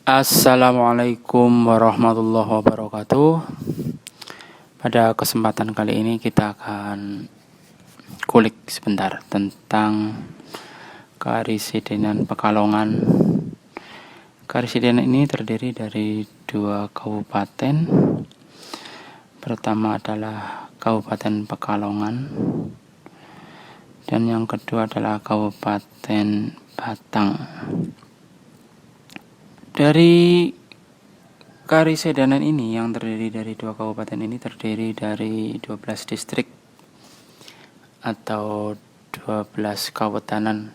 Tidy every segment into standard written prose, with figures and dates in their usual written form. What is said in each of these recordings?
Assalamualaikum warahmatullahi wabarakatuh. Pada kesempatan kali ini kita akan kulik sebentar tentang Karesidenan Pekalongan. Karesidenan ini terdiri dari dua kabupaten. Pertama adalah Kabupaten Pekalongan dan yang kedua adalah Kabupaten Batang. Dari Karesidenan ini yang terdiri dari dua kabupaten ini terdiri dari 12 distrik atau 12 kawetanan.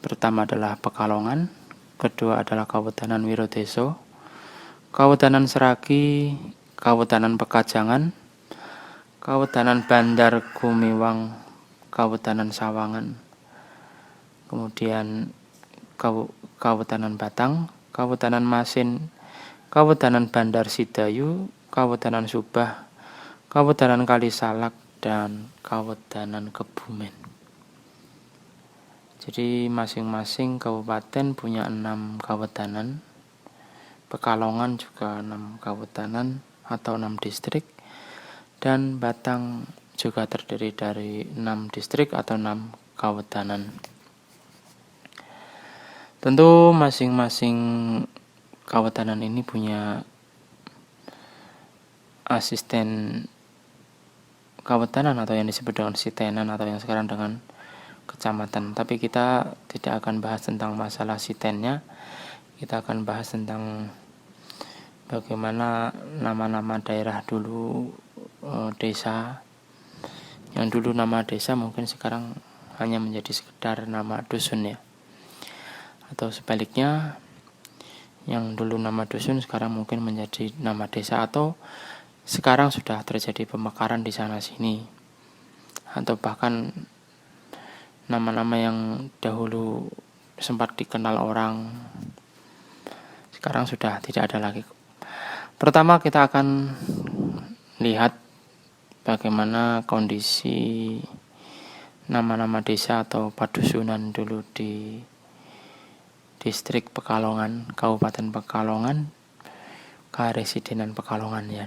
Pertama adalah Pekalongan, kedua adalah Kawetanan Wirodeso, Kawetanan Seragi, Kawetanan Pekajangan, Kawetanan Bandar Gumiwang, Kawetanan Sawangan, kemudian Kawetanan Batang, Kawetanan Masin, Kawetanan Bandar Sidayu, Kawetanan Subah, Kawetanan Kalisalak, dan Kawetanan Kebumen. Jadi masing-masing kabupaten punya 6 kawetanan. Pekalongan juga 6 kawetanan atau 6 distrik. Dan Batang juga terdiri dari 6 distrik atau 6 kawetanan. Tentu masing-masing kawetanan ini punya asisten kawetanan atau yang disebut dengan sitenan atau yang sekarang dengan kecamatan. Tapi kita tidak akan bahas tentang masalah sitennya. Kita akan bahas tentang bagaimana nama-nama daerah dulu, desa. Yang dulu nama desa mungkin sekarang hanya menjadi sekedar nama dusun ya. Atau sebaliknya, yang dulu nama dusun sekarang mungkin menjadi nama desa, atau sekarang sudah terjadi pemekaran di sana sini, atau bahkan nama-nama yang dahulu sempat dikenal orang sekarang sudah tidak ada lagi. Pertama kita akan lihat bagaimana kondisi nama-nama desa atau padusunan dulu di distrik Pekalongan, Kabupaten Pekalongan, Karesidenan Pekalongan ya.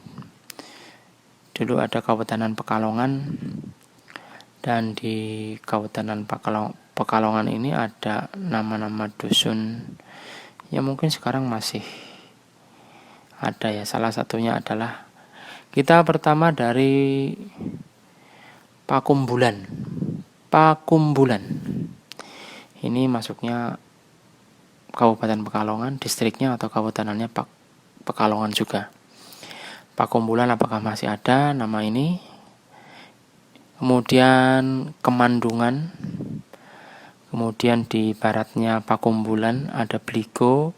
Dulu ada Kawetanan Pekalongan, dan di Kawetanan Pekalongan ini ada nama-nama dusun yang mungkin sekarang masih ada ya. Salah satunya adalah kita pertama dari Pakumbulan. Pakumbulan ini masuknya Kabupaten Pekalongan, distriknya atau kabupatenannya Pekalongan juga. Pakumbulan apakah masih ada nama ini? Kemudian Kemandungan, kemudian di baratnya Pakumbulan ada Bligo,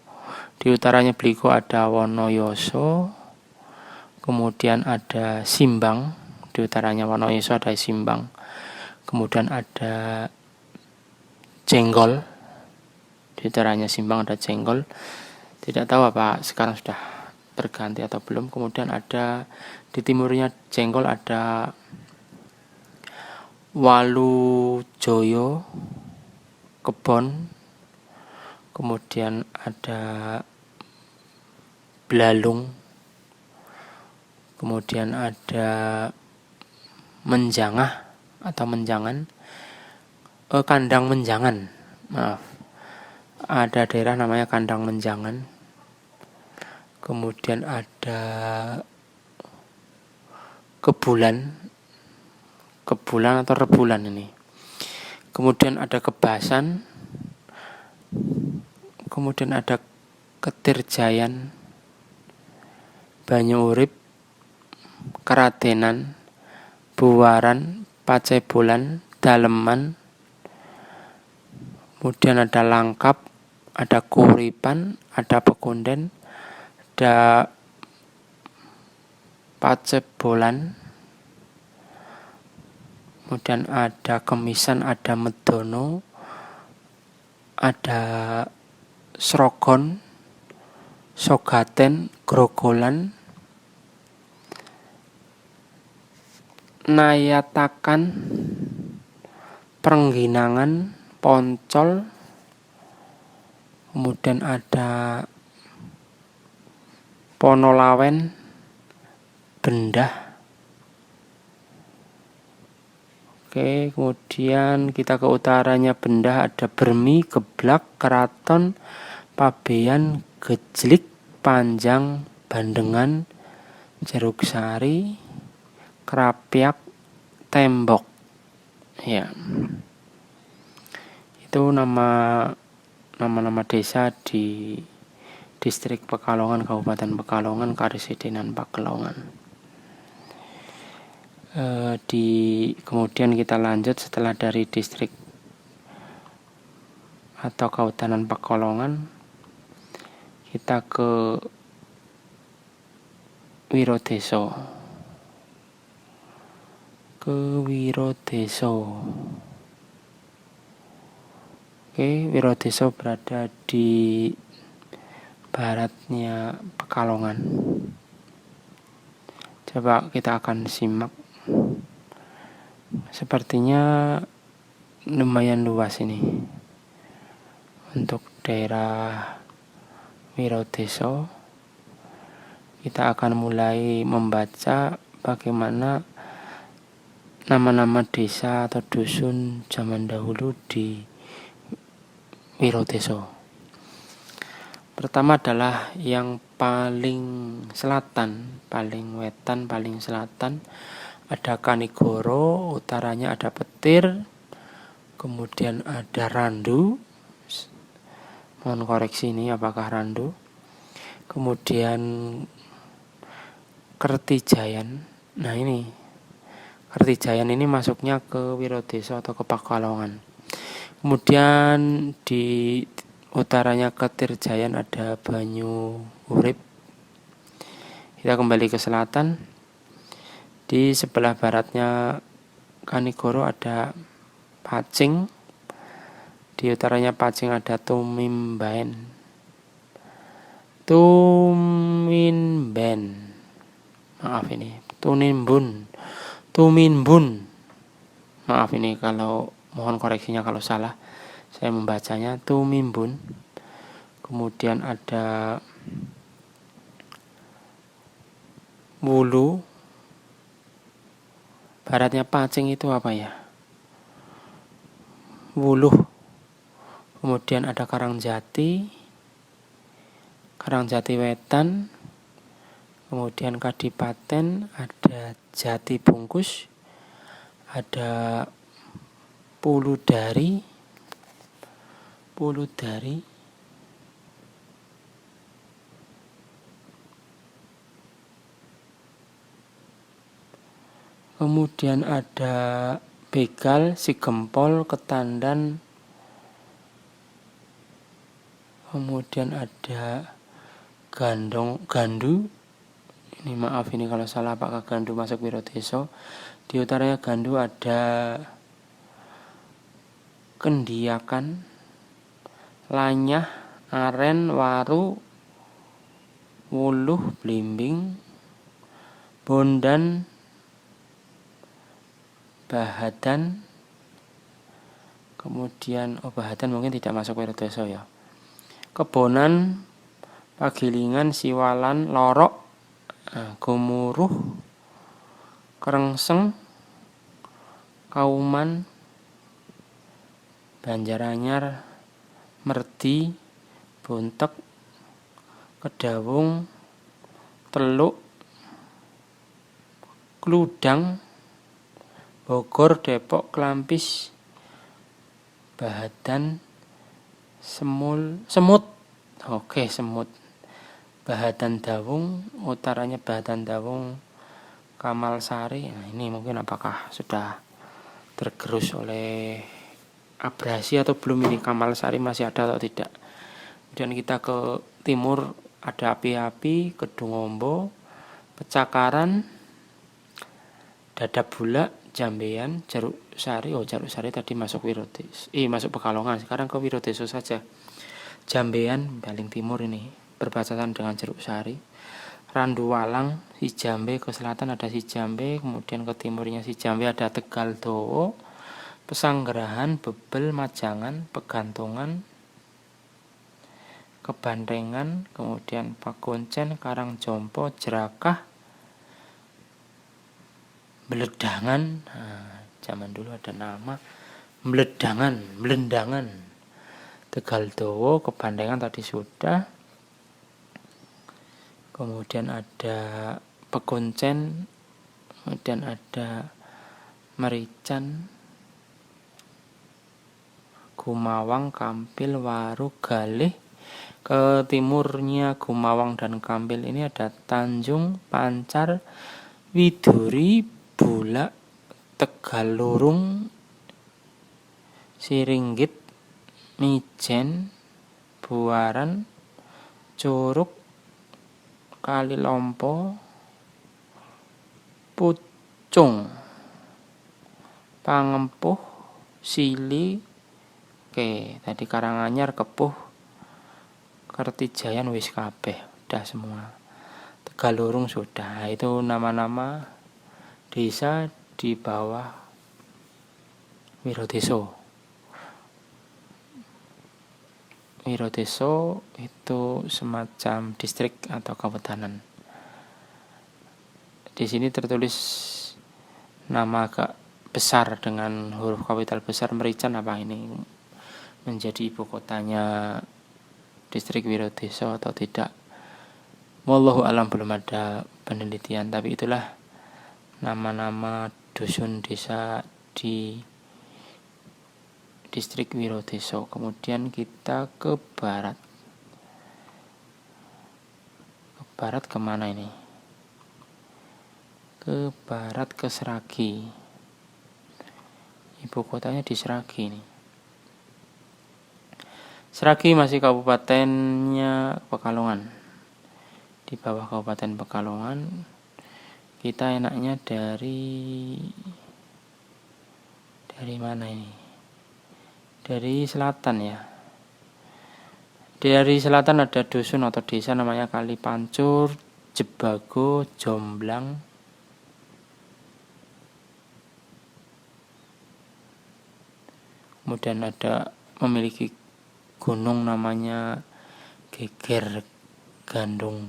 di utaranya Bligo ada Wonoyoso, kemudian ada Simbang, di utaranya Wonoyoso ada Simbang, kemudian ada Jenggol, di utaranya Simbang ada Jenggol. Tidak tahu apa sekarang sudah terganti atau belum. Kemudian ada di timurnya Jenggol ada Walujoyo, Kebon, kemudian ada Blalung, kemudian ada Menjangah atau Menjangan, Kandang Menjangan, maaf, ada daerah namanya Kandang Menjangan. Kemudian ada Kebulan atau Rebulan ini. Kemudian ada Kebasan, kemudian ada Ketirjayan, Banyuurip, Keradenan, Buwaran, Pacebolan, Daleman. Kemudian ada Langkap, ada Kuripan, ada Pekunden, ada Pacebolan, kemudian ada Kemisan, ada Medono, ada Srogon, Sogaten, Grogolan, Nayatakan, Prengginangan, Poncol, kemudian ada Ponolawen, Bendah. Oke, kemudian kita ke utaranya Bendah ada Bermi, Geblak, Keraton, Pabean, Gejlik, Panjang, Bandengan, Jeruksari, Krapyak, Tembok. Ya. Itu nama-nama desa di Distrik Pekalongan, Kabupaten Pekalongan, Karesidenan Pekalongan. Kemudian kita lanjut setelah dari distrik atau Kabupaten Pekalongan, kita ke Wirodeso. Oke, Wirodeso berada di baratnya Pekalongan. Coba kita akan simak. Sepertinya lumayan luas ini untuk daerah Wirodeso. Kita akan mulai membaca bagaimana nama-nama desa atau dusun zaman dahulu di Wirodeso. Pertama adalah yang paling selatan, paling wetan, paling selatan ada Kanigoro, utaranya ada Petir, kemudian ada Randu. Mohon koreksi ini apakah Randu. Kemudian Kertijayan. Nah ini Kertijayan ini masuknya ke Wirodeso atau ke Pekalongan. Kemudian di utaranya Kertijayan ada Banyu Urip. Kita kembali ke selatan. Di sebelah baratnya Kanigoro ada Pacing. Di utaranya Pacing ada Tuminben. Maaf ini, Tuminbun. Maaf ini kalau mohon koreksinya kalau salah. Saya membacanya Tuminbun. Kemudian ada Wulu. Baratnya Pacing itu apa ya? Wuluh. Kemudian ada Karangjati Wetan. Kemudian Kadipaten, ada Jati Bungkus, ada Puludari. Kemudian ada Begal, Sigempol, Ketandan. Kemudian ada Gandu. Ini maaf ini kalau salah apakah Gandu masuk Wirodeso. Di utaranya Gandu ada Kendiakan, Lanyah, Aren, Waru, Wuluh, Blimbing, Bondan, Bahadan. Kemudian Bahadan mungkin tidak masuk Wirodeso ya. Kebonan, Pagilingan, Siwalan, Lorok, Gumuruh, Krengseng, Kauman, Banjaranyar, Merdi, Bontek, Kedawung, Teluk, Kludang, Bogor, Depok, Klampis, Bahadan, Semut. Oke, Semut. Bahadan Dawung, utaranya Bahadan Dawung, Kamalsari. Nah, ini mungkin apakah sudah tergerus oleh abrasi atau belum ini Kamalsari masih ada atau tidak. Kemudian kita ke timur ada Api-api, Kedungombo, Pecakaran, Dadabulak, Jambean, Jeruksari. Jeruksari tadi masuk masuk Pekalongan. Sekarang ke Wirodeso saja. Jambean paling timur ini berbatasan dengan Jeruksari. Randuwalang, Sijambe, ke selatan ada Sijambe, kemudian ke timurnya Sijambe ada Tegal Dowo, Pesanggerahan, Bebel, Majangan, Pegantungan, Kebandengan, kemudian Pakuncen, Karangjompo, Jerakah, Beledangan. Nah, zaman dulu ada nama Melendangan, Tegal Dowo, Kebandengan tadi sudah. Kemudian ada Pekuncen, kemudian ada Merican, Gumawang, Kampil, Waru, Galih. Ke timurnya Gumawang dan Kampil ini ada Tanjung, Pancar, Widuri, Bulak, Tegalurung, Siringgit, Mijen, Buaran, Curug, Kalilompo, Pucung, Pangempuh, Sili. Oke, tadi Karanganyar, Kepuh, Kertijayan wis kabeh, udah semua. Tegalurung sudah. Itu nama-nama desa di bawah Wirodeso. Wirodeso itu semacam distrik atau kabupaten. Di sini tertulis nama agak besar dengan huruf kapital besar, Merican. Apa ini menjadi ibu kotanya distrik Wirodeso atau tidak? Wallahu alam, belum ada penelitian, tapi itulah nama-nama dusun desa di distrik Wirodeso. Kemudian kita ke barat. Ke barat kemana ini? Ke barat, ke Sragi. Ibu kotanya di Sragi nih. Sragi masih kabupatennya Pekalongan. Di bawah Kabupaten Pekalongan. Kita enaknya dari mana ini? Dari selatan ya. Dari selatan ada dusun atau desa namanya Kalipancur, Jebago, Jomblang. Kemudian ada memiliki gunung namanya Geger Gandung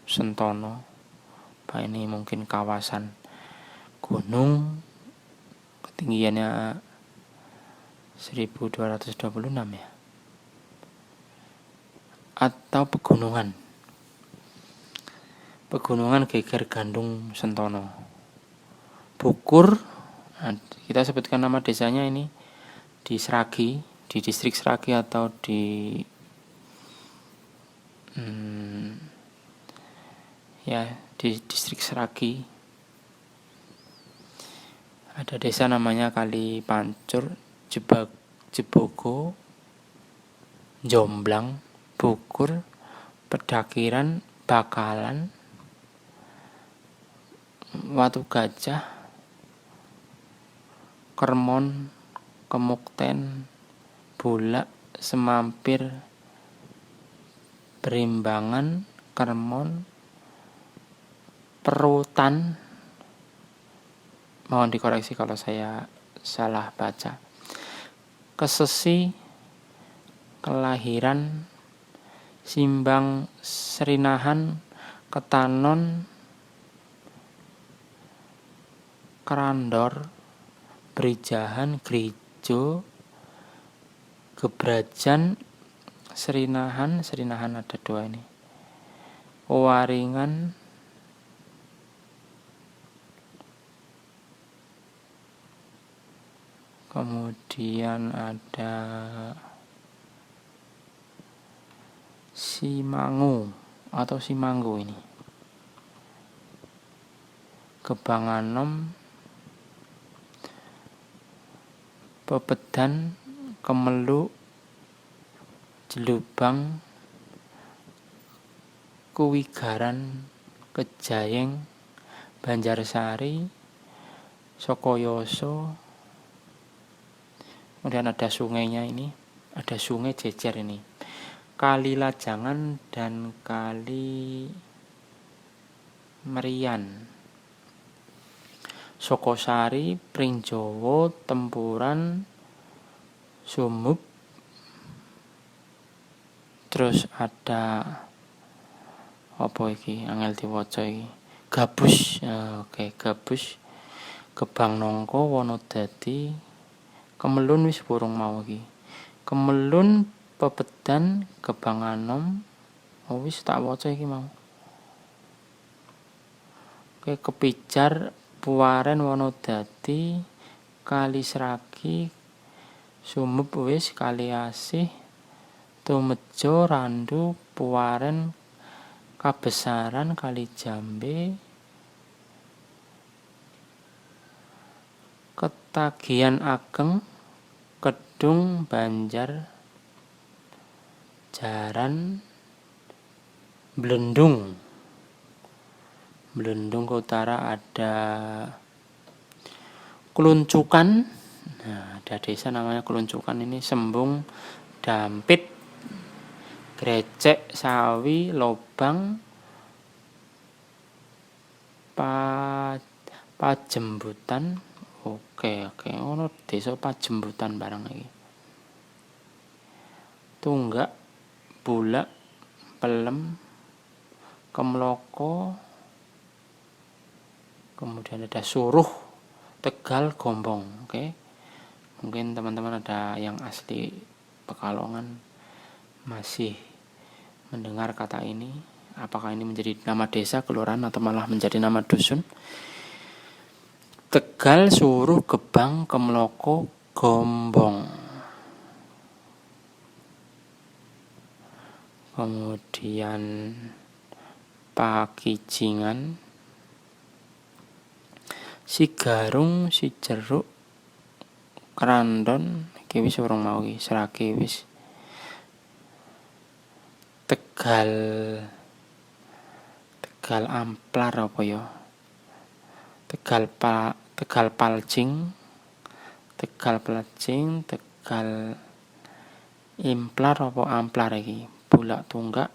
Sentono. Apa ini mungkin kawasan gunung, ketinggiannya 1226 ya, atau pegunungan Geger Gandung Sentono. Bukur, nah, kita sebutkan nama desanya ini di Sragi, di distrik Sragi atau di di distrik Sragi. Ada desa namanya Kalipancur, Jebogo, Jomblang, Bukur, Pedakiran, Bakalan, Watu Gajah, Kermon, Kemukten, Bulak, Semampir, Berimbangan, Kermon, Perutan. Mohon dikoreksi kalau saya salah baca. Kesesi, Kelahiran, Simbang, Serinahan, Ketanon, Kerandor, Brijahan, Grijo, Gebrajan, Serinahan ada 2 ini. Waringan, kemudian ada Simangu atau Simanggu ini. Kebanganom, Pepedan, Kemelu, Jelubang, Kuwigaran, Kejayeng, Banjarsari, Sokoyoso. Kemudian ada sungainya ini, ada sungai jejer ini, Kali Lajangan dan Kali Merian, Sokosari, Pringjowo, Tempuran, Sumub, Terus ada apa iki angel diwaca iki, gabus. Oke, gabus, gebang nangka, Wanodadi, kemelun wis burung mau iki. Kemelun, pepedan, gebang anom. Wis tak waca iki mau. Oke, kepijar, puaren, Wanodadi, kali Sragi, sumep wis, kali asih, tumejo, randu, puaren, kabesaran, kali jambe, ketagihan ageng, kedung, banjar, jaran, Blendung. Blendung ke utara ada Keluncukan. Nah, ada desa namanya Keluncukan ini, Sembung, Dampit, Grecek, Sawi, Lobang, Pajembutan. Oke, ono desa Pajembutan barang iki. Tunggak, Bulak, Pelem, Kemloko, kemudian ada Suruh, Tegal, Gombong. Oke. Mungkin teman-teman ada yang asli Pekalongan masih mendengar kata ini. Apakah ini menjadi nama desa, kelurahan, atau malah menjadi nama dusun? Tegal, Suruh, Gebang, Kemloko, Gombong. Kemudian Pakijingan, Sigarung, Sijeruk, Krandon, iki wis urung mau iki, Sragi wis. Tegal Amplar apa ya? Tegal Palcing, Tegal Implar apa Amplar iki? Bulak Tunggak,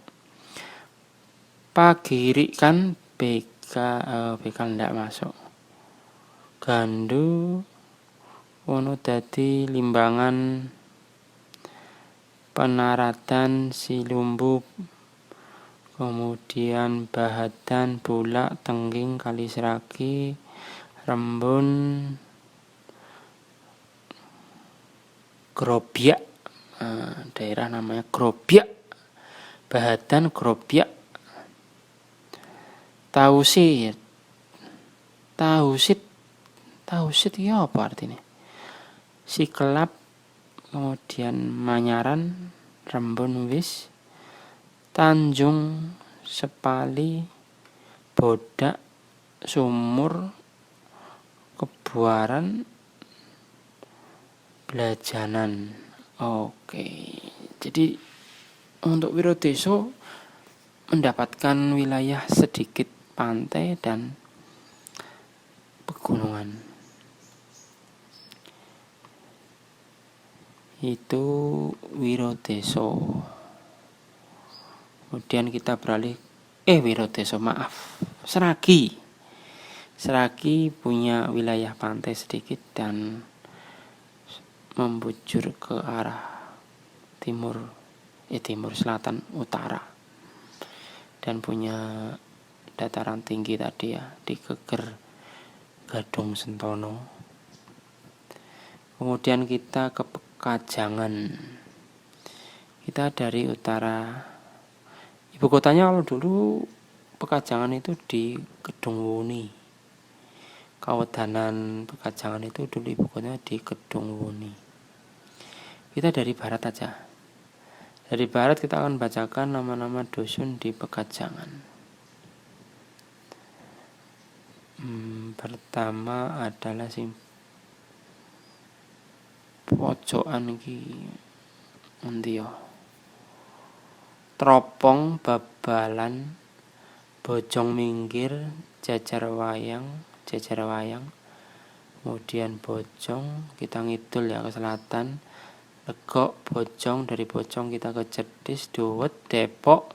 Pagirikan, BK ndak masuk. Gandu, Wanodadi, Limbangan, Penaratan, Silumbu, kemudian Bahadan, Bulak, Tengging, Kali Sragi, Rembun, Grobyak. Daerah namanya Grobyak, Bahadan, Grobyak. Tausit ya apa artinya? Sikelap, kemudian Manyaran, Rembun wis, Tanjung, Sepali, Bodak, Sumur, Kebuaran, Blajanan. Oke, jadi untuk Wirodeso mendapatkan wilayah sedikit pantai dan pegunungan. Itu Wirodeso. Kemudian kita beralih Sragi punya wilayah pantai sedikit dan membujur ke arah timur selatan utara, dan punya dataran tinggi tadi ya, di Geger Gadung Sentono. Kemudian kita ke Pekajangan. Kita dari utara, ibu kotanya kalau dulu Pekajangan itu di Kedungwuni. Kawedanan Pekajangan itu dulu ibu kotanya di Kedungwuni. Kita dari barat aja. Dari barat kita akan bacakan nama-nama dusun di Pekajangan. Pertama adalah pojokan iki endi ya? Tropong, Babalan, Bojong Minggir, Jajar Wayang, kemudian Bojong, kita ngidul ya ke selatan, Legok, Bojong, dari Bojong kita ke Cedis, Duwet, Depok,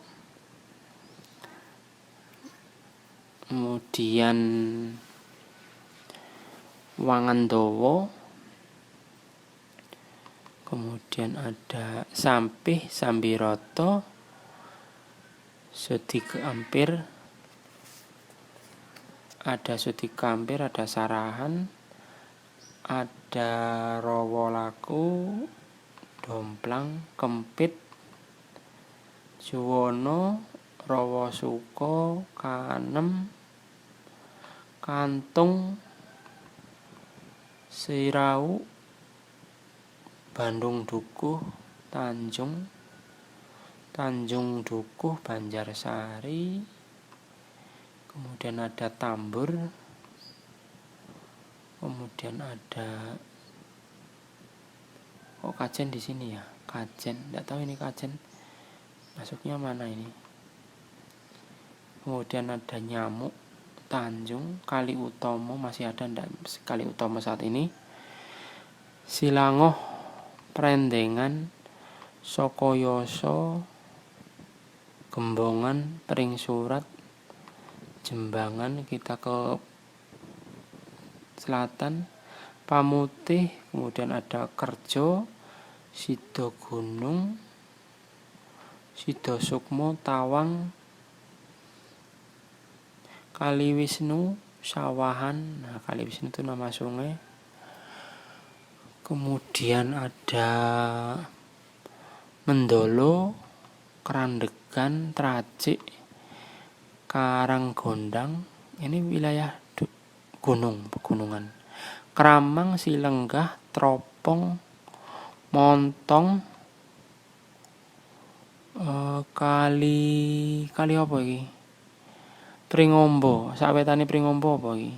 kemudian Wangandowo, kemudian ada Sampih, Sambiroto, Sudikampir, ada Sudikampir, ada Sarahan, ada Rowolaku, Domplang, Kempit, Juwono, Rawasuka, Kanem, Kantung, Sirau, Bandung Dukuh, Tanjung, Tanjung Dukuh, Banjarsari, kemudian ada Tambur, kemudian ada Kajen di sini ya, Kajen, tidak tahu ini Kajen masuknya mana ini. Kemudian ada Nyamuk, Tanjung, Kali Utomo, masih ada tidak Kali Utomo saat ini. Silangoh, Prendengan, Sokoyoso, Gembongan, Pring Surat, Jembangan, kita ke selatan, Pamutih, kemudian ada Kerjo, Sido Gunung, Sido Sukmo, Tawang, Kali Wisnu, Sawahan. Nah, Kali Wisnu itu nama sungai. Kemudian ada Mendolo, Kerandegan, Tracik, Karanggondang, ini wilayah gunung, pegunungan. Kramang, Silenggah, Tropong, Montong, kali apa iki? Pringombo, sawetane Pringombo apa iki?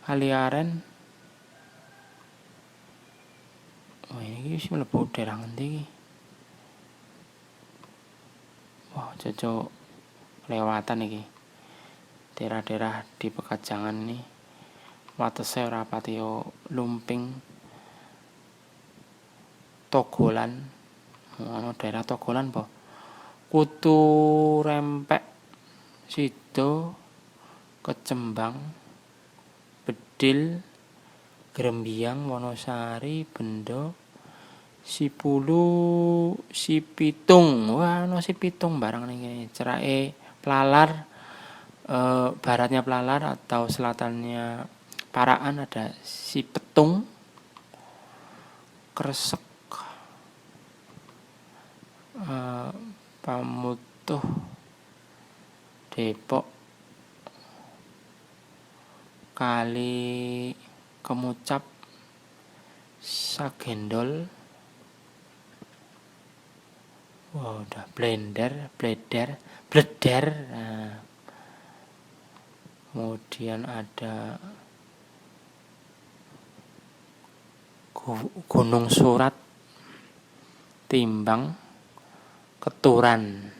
Kali Aren. Oh, ini wis mlebu daerah ngendi iki? Wah, cocok lewatan iki. Daerah-daerah di Pekajangan ini watese ora pati lumping. Togolan, ono daerah Togolan po. Kutu Rempek, Sido, Kecembang, Bedil, Grembiang, Wonosari, Bendo, Sipulu, Sipitung. Wah, ono Sipitung barang ning cerake Plalar, baratnya Plalar atau selatannya Paraan ada Sipetung, Kresek, Pamutuh, Depok, Kali Kemucap, Sagendol. Wow, udah Bleder. Nah, kemudian ada Gunung Surat, Timbang, Keturan.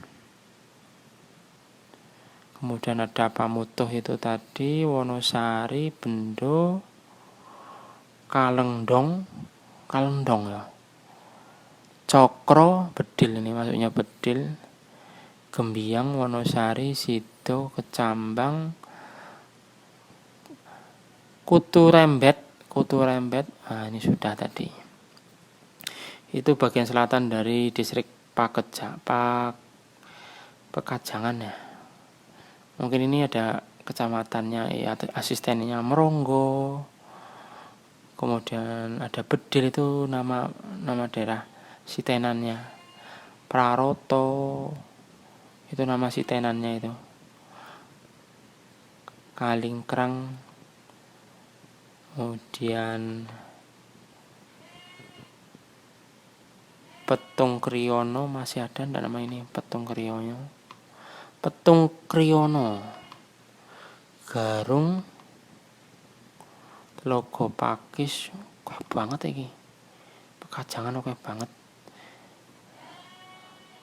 Kemudian ada Pamutuh itu tadi, Wonosari, Bendo, Kalendong ya. Cokro, Bedil, ini maksudnya Bedil. Gembiang, Wonosari, Sido, Kecambang, Kutu Rembet. Nah, ini sudah tadi. Itu bagian selatan dari distrik Pekajangan ya. Mungkin ini ada kecamatannya ya, asistennya Meronggo. Kemudian ada Bedil, itu nama daerah sitenannya. Praroto, itu nama sitenannya itu. Kalingkrang, kemudian Petung Kriyono, masih ada enggak nama ini? Petung Kriyono, Garung, Logo Pakis. Wah, banget iki. Pekajangan oke banget.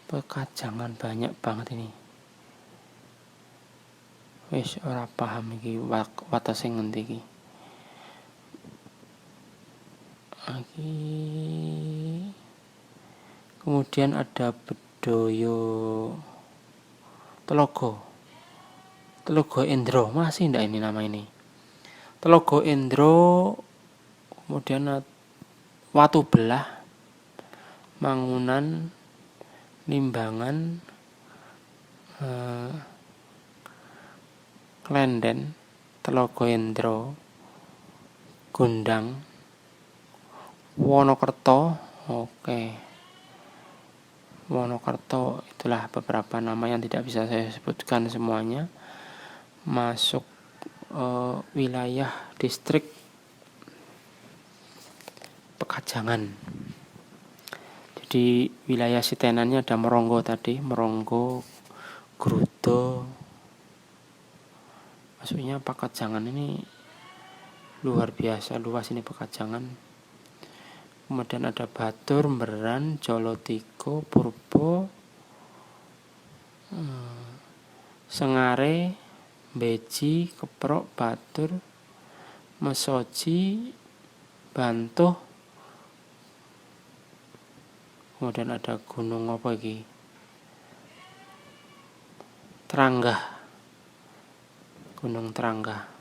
Pekajangan banyak banget ini. Wis ora paham iki watese ngendi iki. Kemudian ada Bedoyo, Telogo Endro, masih ndak ini nama ini? Telogo Endro, kemudian Watu Belah, Mangunan, Limbangan, Klenden, Telaga Endra, Gondang, Wonokerto. Oke, Wonokerto, itulah beberapa nama yang tidak bisa saya sebutkan semuanya, masuk wilayah distrik Pekajangan. Jadi wilayah sitenannya ada Meronggo tadi, Meronggo, Grudo. Maksudnya Pekajangan ini luar biasa luas ini Pekajangan. Kemudian ada Batur, Meran, Jolotigo, Purbo, Sengare, Beji, Keprok, Batur, Mesoji, Bantuh. Kemudian ada gunung apa lagi? Tranggah. Gunung Tranggah.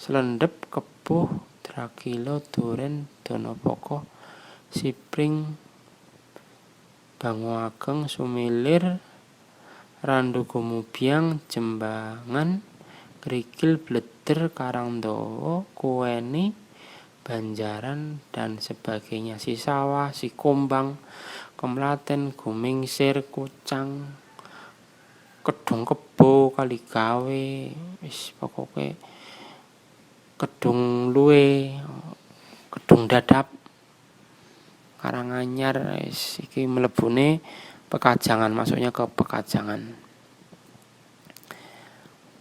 Slendep, Kepuh, Drakilo, Duren, Donopoko, Sipring, Banguageng, Sumilir, Randu Gumubyang, Jembangan, Krikil, Bleder, Karangdawa, Kuweni, Banjaran, dan sebagainya. Sisawah, Sikumbang, Kemlaten, Gumingsir, Kucang, Kedung Kebo, Kaligawe, pokoknya Kedung Luwe, Kedung Dadap, Karanganyar, iki mlebune Pekajangan, masuknya ke Pekajangan.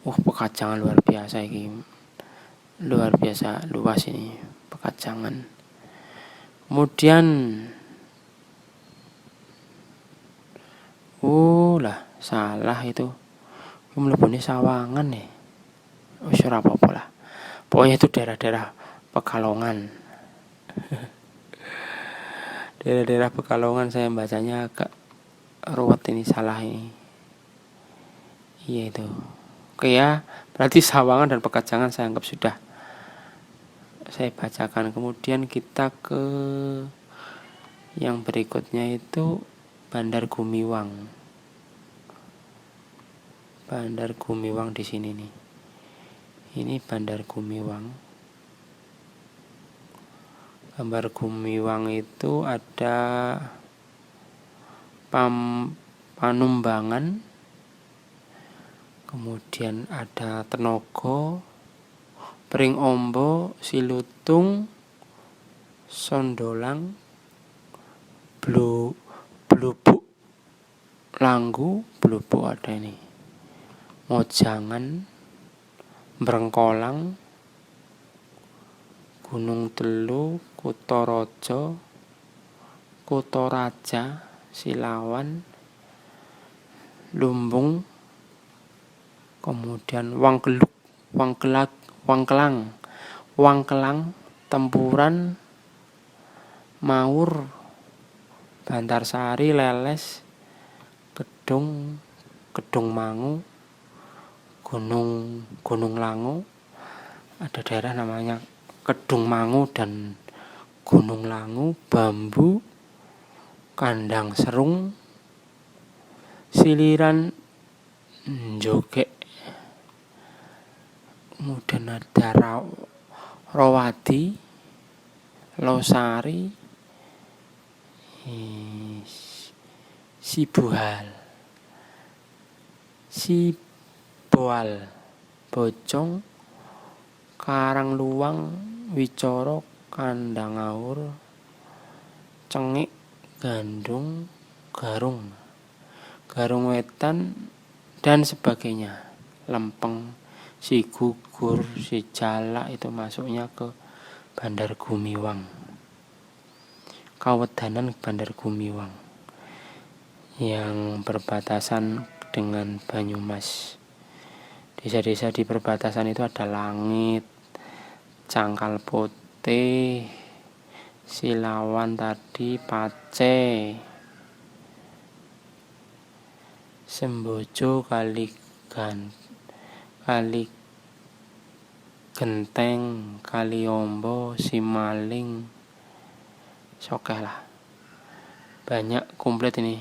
Pekajangan luar biasa iki. Luar biasa luas ini Pekajangan. Kemudian salah itu. Mlebune Sawangan nih. Wis ora apa-apa lah. Pokoknya itu daerah-daerah Pekalongan. Daerah-daerah Pekalongan saya bacanya agak ruwet ini, salah ini. Iya itu. Oke ya, berarti Sawangan dan Pekajangan saya anggap sudah saya bacakan. Kemudian kita ke yang berikutnya itu Bandar Gumiwang. Bandar Gumiwang di sini nih. Ini Bandar Gumiwang. Bandar Gumiwang itu ada Panumbangan, kemudian ada Tenogo, Pring Ombo, Silutung, Sondolang, Blubuk, Langgu, Blubuk ada ini, Mojangan, Brengkolang, Gunung Telu, Kutaraja, Kutaraja, Silawan, Lumbung, kemudian Wangkelang, Tempuran, Maur, Bantarsari, Leles, Kedung Mangu, Gunung Langu. Ada daerah namanya Kedung Mangu dan Gunung Langu, Bambu, Kandang Serung, Siliran, Njogek. Kemudian ada Rawadi, Losari, Siboal, Bojong, Karangluwang, Wicoro, Kandangaur, Cengik, Gandung, Garung Wetan, dan sebagainya. Lempeng, Sigugur, Sijala itu masuknya ke Bandar Gumiwang. Kawedanan Bandar Gumiwang yang berbatasan dengan Banyumas. Desa-desa di perbatasan itu ada Langit, Cangkal Putih, Silawan tadi, Pace, Sembojo, Kali Genteng, Kaliombo, Simaling, sokeh lah. Banyak komplit ini.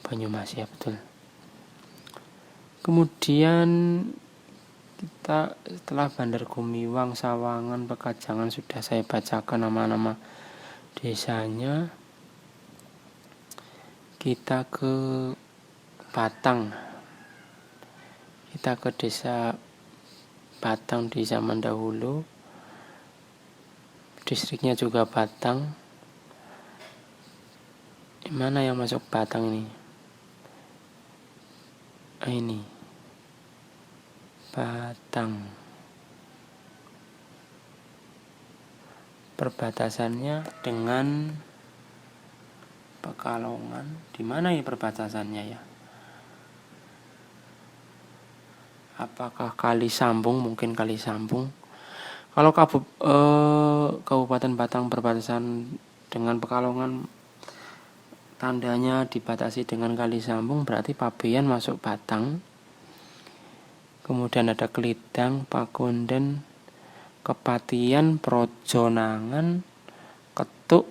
Banyumas ya, betul. Kemudian kita setelah Bandar Gumiwang, Sawangan, Pekajangan sudah saya bacakan nama-nama desanya, kita ke Batang. Kita ke desa Batang di zaman dahulu. Distriknya juga Batang. Mana yang masuk Batang ini? Ini Batang. Perbatasannya dengan Pekalongan. Di mana ya perbatasannya ya? Apakah Kali Sambung? Mungkin Kali Sambung. Kalau Kabupaten Batang berbatasan dengan Pekalongan, tandanya dibatasi dengan Kali Sambung, berarti Pabean masuk Batang. Kemudian ada Kelidang, Pakunden, Kepatian, Projonangan, Ketuk,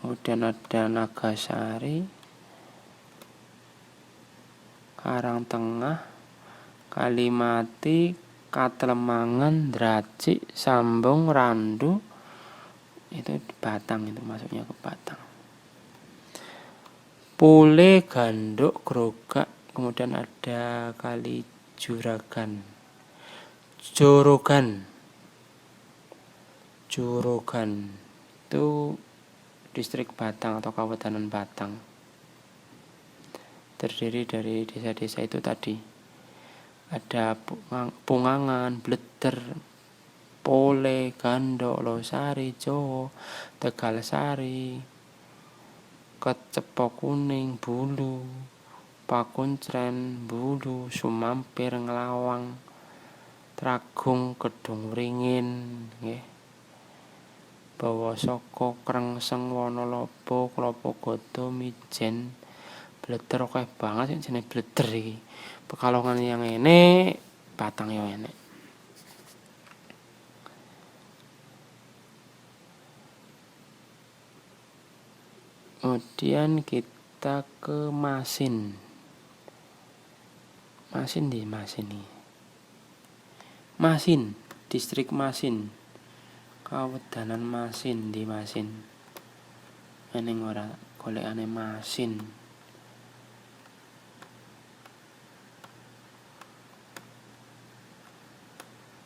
kemudian ada Nagasari, Karangtengah, Kalimati, Katlemangan, Dracik, Sambung, Randu. Itu di Batang, itu masuknya ke Batang. Pule, Ganduk, Grogak, kemudian ada Kali Juragan, Jorogan itu distrik Batang atau Kabupaten Batang. Terdiri dari desa-desa itu tadi. Ada Pungangan, Bleter, Pole, Gandok, Losari, Jowo, Tegalsari, Kecepok Kuning, Bulu, Pakuncren, Bulu, Sumampir, Ngelawang, Tragung, Kedung Ringin, nggih. Bawasaka, Krengseng, Wonolobo, Klopogodo, Mijen, Bleter, akeh banget sing jenenge Bleter iki. Pekalongan yang enek, Batang yang enek. Kemudian kita ke Masin. Masin di Masin nih. Masin, distrik Masin. Kawedanan Masin di Masin. Eneng ora golekane Masin.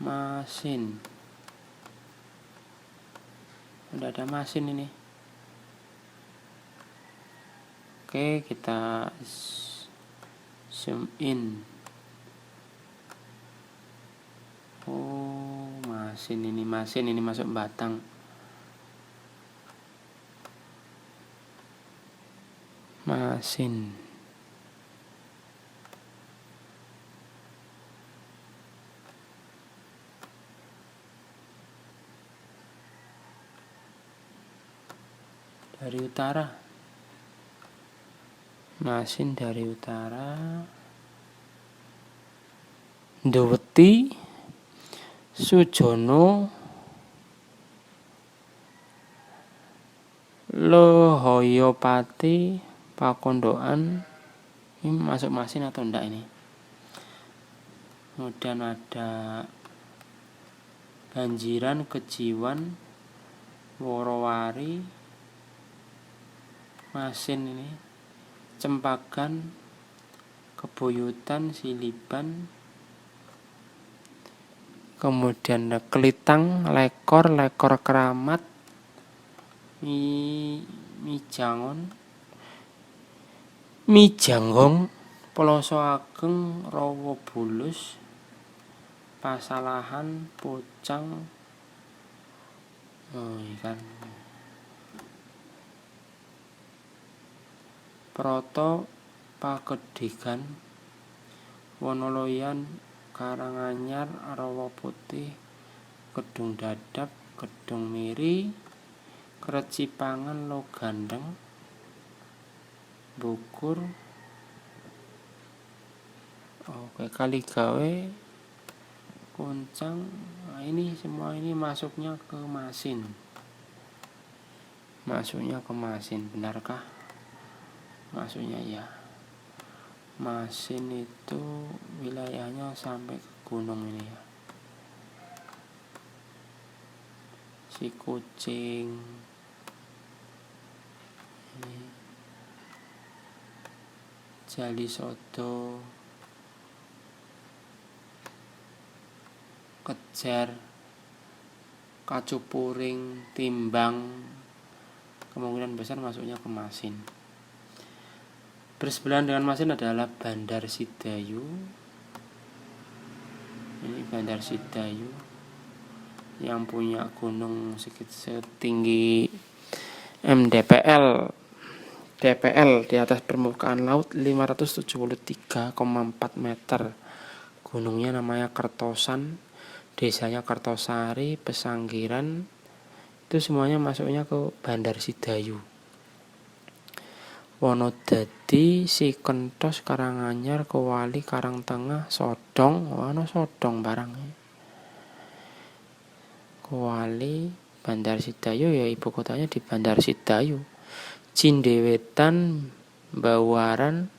Masin. Udah ada Masin ini. Oke, kita zoom in. Oh, Masin ini masuk Batang. Masin. Dari utara. Masin dari utara. Ndoweti, Sujono, Lohoyopati, Pakondokan. Ini masuk Masin atau enggak ini? Kemudian ada Banjiran, Kejiwan, Worowari, Masin ini, Cempagan, Keboyutan, Siliban. Kemudian ada Kelitang, Lekor Keramat, Mijanggong, Peloso Ageng, Rawa Bulus, Pasalahan, Pocang. Oh, ikan. Proto, Pagedigan, Wonoloyan, Karanganyar, Rawa Putih, Kedung Dadap, Kedung Miri, Krecipangan, Logandeng, Bukur. Oke, Kaligawe, Kuncang. Nah, ini semua ini masuknya ke Masin. Benarkah? maksudnya ya. Masin itu wilayahnya sampai ke gunung ini ya. Sikucing ini, Jalisodo, Kejer, Kacupuring, Timbang, kemungkinan besar masuknya ke Masin. Bersebelahan dengan Masin adalah Bandar Sidayu. Ini Bandar Sidayu yang punya gunung setinggi DPL di atas permukaan laut 573,4 meter. Gunungnya namanya Kertosan, desanya Kertosari, Pesanggiran. Itu semuanya masuknya ke Bandar Sidayu. Wonodadi, Sikentos, Karanganyar, Kewali, Karangtengah, Sodong, ono Sodong barangnya. Kewali, Bandar Sidayu ya ibu kotanya di Bandar Sidayu. Cindewetan, Bawaran,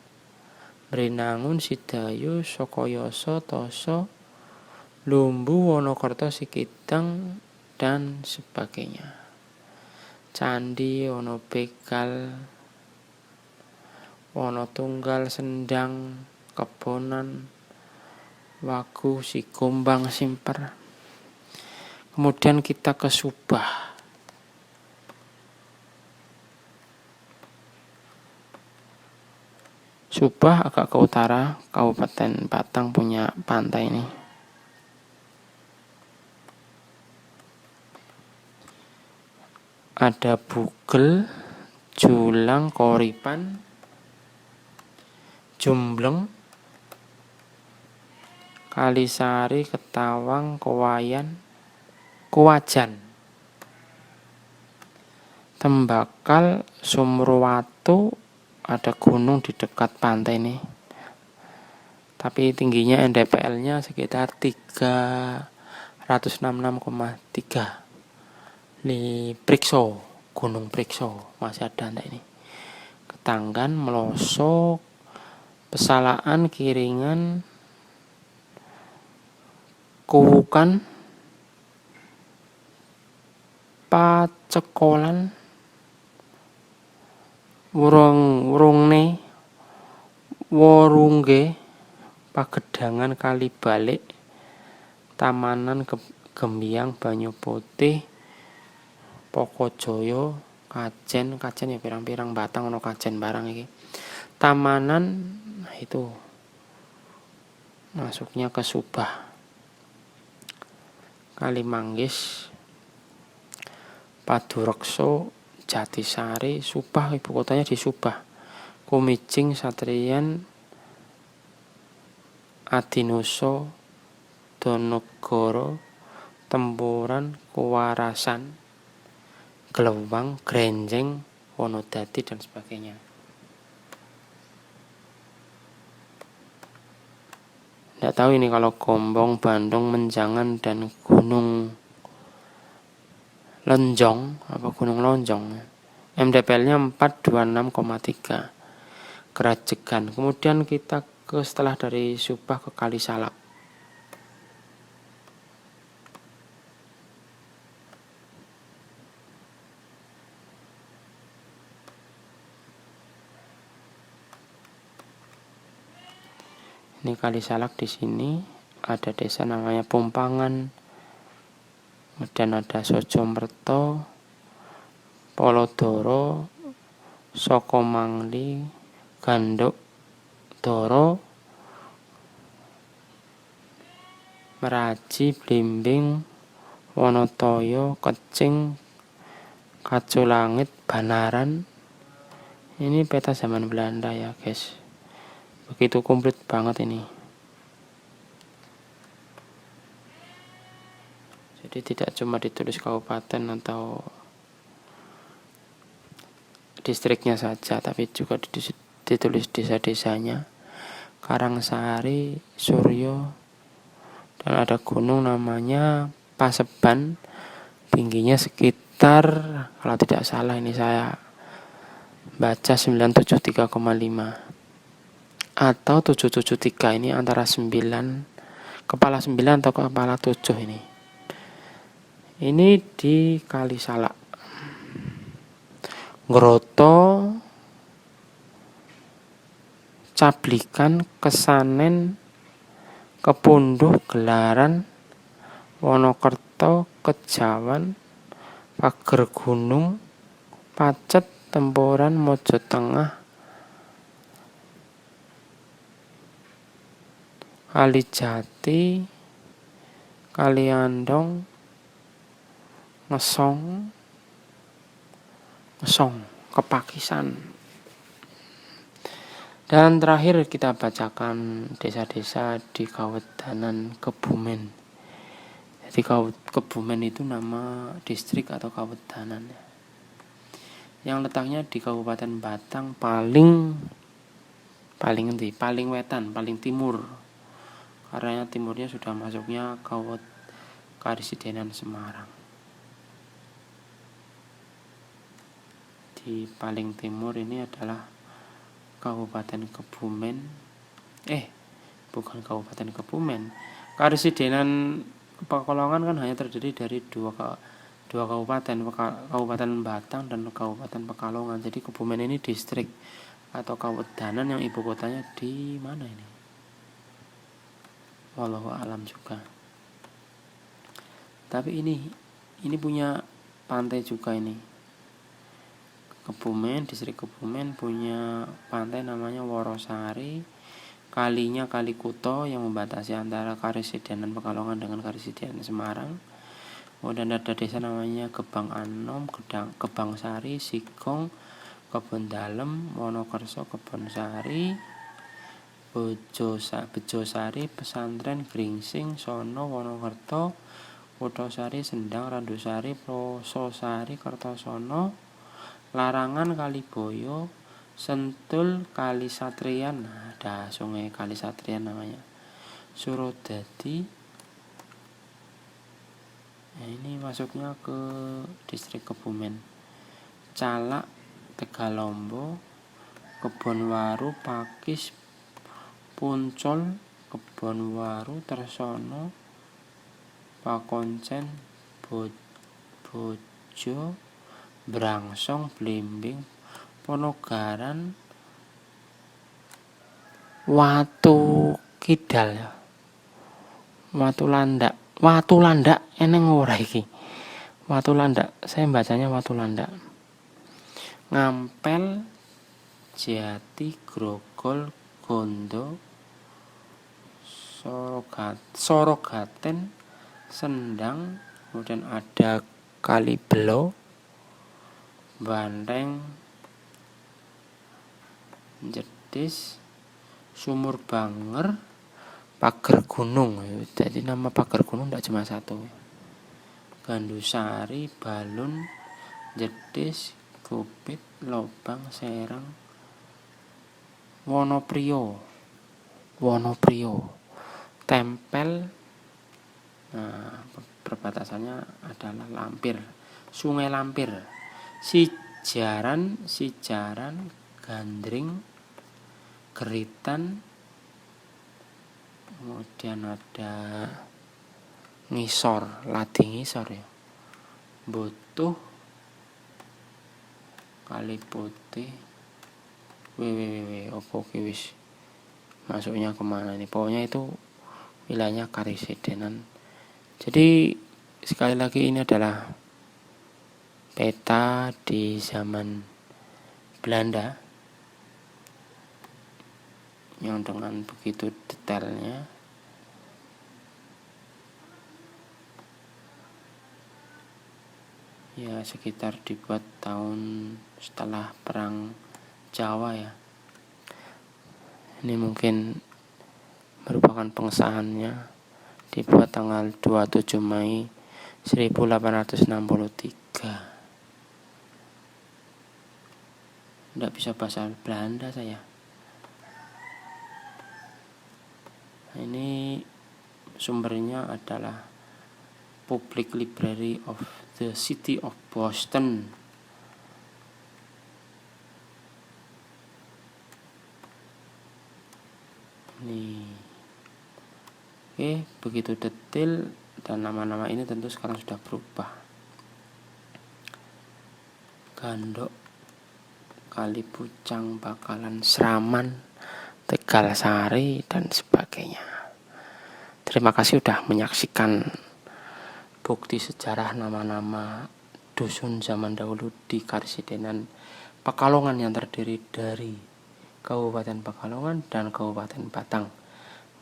Mrinangun, Sidayu, Sokoyoso, Toso, Lumbu, Wonokerto, Sikidang, dan sebagainya. Candi, Wonobegal, Wonotunggal, Sendang, Kebonan, Wagu, Sigombang, Simper. Kemudian kita ke Subah. Subah agak ke utara, Kabupaten Batang punya pantai ini. Ada Bugel, Julang, Koripan, Jumbleng, Kalisari, Ketawang, Kewayan, Kuwajan, Tembakal, Sumurwatu, ada gunung di dekat pantai ini. Tapi tingginya NDPL-nya sekitar 366,3. Di Prikso, Gunung Prikso masih ada enggak ini. Ketanggan, Melosok, Pesalaan, Kiringan, Kuwukan, Pacekolan, Wurungne, Worungge, Pagedangan, Kalibalik, Tamanan, Gembiang, Banyu Putih, Pokojoyo, Kajen ya pirang-pirang Batang ono Kajen barang iki. Tamanan itu masuknya ke Subah. Kalimanggis, Padurekso, Jatisari, Subah ibu kotanya di Subah. Kumijing, Satrian, Adinuso, Donegoro, Tempuran, Kuwarasan, Glewang, Grenjeng, Wonodadi dan sebagainya. Tidak tahu ini kalau Gombong, Bandung, Menjangan dan Gunung Lonjong apa Gunung Lonjong. MDPL-nya 426,3. Kerajegan. Kemudian kita setelah dari Subah ke Kalisalak. Ini Kalisalak, di sini ada desa namanya Pumpangan, kemudian ada Sojomerto, Polodoro, Sokomangli, Ganduk, Doro, Meraji, Blimbing, Wonotoyo, Kecing, Kaculangit, Banaran. Ini peta zaman Belanda ya guys. Begitu komplit banget ini. Jadi tidak cuma ditulis kabupaten atau distriknya saja, tapi juga ditulis desa-desanya. Karangsari, Suryo, dan ada gunung namanya Paseban, tingginya sekitar, kalau tidak salah ini saya baca 973,5 atau 773. Ini antara 9, kepala 9 atau kepala 7 ini. Ini di Kalisalak. Groto Cablikan, Kesanen, Kepunduh, Gelaran, Wonokerto, Kejawan, Pager Gunung, Pacet, Tempuran, Mojo Tengah, Kalijati, Kaliandong, Ngesong, Kepakisan. Dan terakhir kita bacakan desa-desa di Kawedanan Kebumen. Jadi Kebumen itu nama distrik atau kawedanan. Yang letaknya di Kabupaten Batang paling wetan, paling timur. Karena timurnya sudah masuknya Karisidenan Semarang. Di paling timur ini adalah Kabupaten Kebumen. Bukan Kabupaten Kebumen. Karisidenan Pekalongan kan hanya terdiri dari dua kabupaten, Kabupaten Batang dan Kabupaten Pekalongan. Jadi Kebumen ini distrik atau kawedanan yang ibu kotanya di mana ini? Wallahu alam juga. Tapi ini punya pantai juga ini. Kebumen, distrik Kebumen punya pantai namanya Worosari. Kalinya Kali Kuto yang membatasi antara Karisidenan Pekalongan dengan Karisidenan Semarang. Kemudian ada desa namanya Gebang Anom, Gebang Sari, Sigong, Kebon Dalem, Wonokerso, Kebon Sari, Bejosari, Pesantren, Gringsing, Sono, Wonokerto, Kutosari, Sendang, Randusari, Prososari, Kertosono, Larangan, Kaliboyo, Sentul, Kalisatrian. Ada sungai Kalisatrian namanya. Surodadi. Nah, ini masuknya ke distrik Kebumen. Calak, Tegalombo, Kebonwaru, Pakis, Puncol, Kebonwaru, Tersono, Pakoncen, Bojo, Brangsong, Blimbing, Ponogaran, Watu Kidal, Watu Landak eneng ora iki. Watu Landak, saya bacanya Watu Landak. Ngampel, Jati, Grogol, Gondo, Sorogaten, Sendang, kemudian ada Kalibelo, Banteng, Jedis, Sumur Banger, Pager Gunung. Jadi nama Pager Gunung tidak cuma satu. Gandusari, Balun, Jedis, Gupit, Lobang, Serang, Wonoprio, Tempel. Nah, perbatasannya adalah Lampir, Sungai Lampir, Sijaran, Gandring, Geritan, kemudian ada Ngisor, Ladi Ngisor ya, Butuh, Kali Putih, opo wis masuknya kemana nih? Pokoknya itu wilayahnya Karisidenan. Jadi sekali lagi ini adalah peta di zaman Belanda yang dengan begitu detailnya. Ya sekitar dibuat tahun setelah perang Jawa ya. Ini mungkin merupakan pengesahannya, dibuat tanggal 27 Mei 1863. Tidak bisa bahasa Belanda saya. Ini sumbernya adalah Public Library of the City of Boston. Nih. Oke, begitu detail, dan nama-nama ini tentu sekarang sudah berubah. Gandok, Kalipucang, Bakalan, Seraman, Tegal Sari, dan sebagainya. Terima kasih sudah menyaksikan bukti sejarah nama-nama dusun zaman dahulu di Karesidenan Pekalongan yang terdiri dari Kabupaten Pekalongan dan Kabupaten Batang.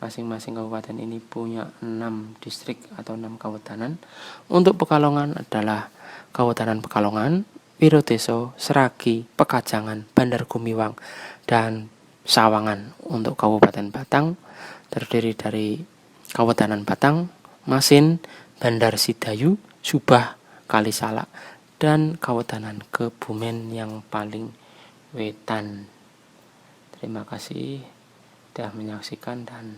Masing-masing kabupaten ini punya 6 distrik atau 6 kawetanan. Untuk Pekalongan adalah Kawetanan Pekalongan, Wiroteso, Seragi, Pekajangan, Bandar Gumiwang, dan Sawangan. Untuk Kabupaten Batang terdiri dari Kawetanan Batang, Masin, Bandar Sidayu, Subah, Kalisalak, dan Kawetanan Kebumen yang paling wetan. Terima kasih sudah menyaksikan, dan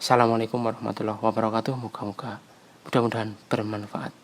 Assalamualaikum warahmatullahi wabarakatuh. Mudah-mudahan bermanfaat.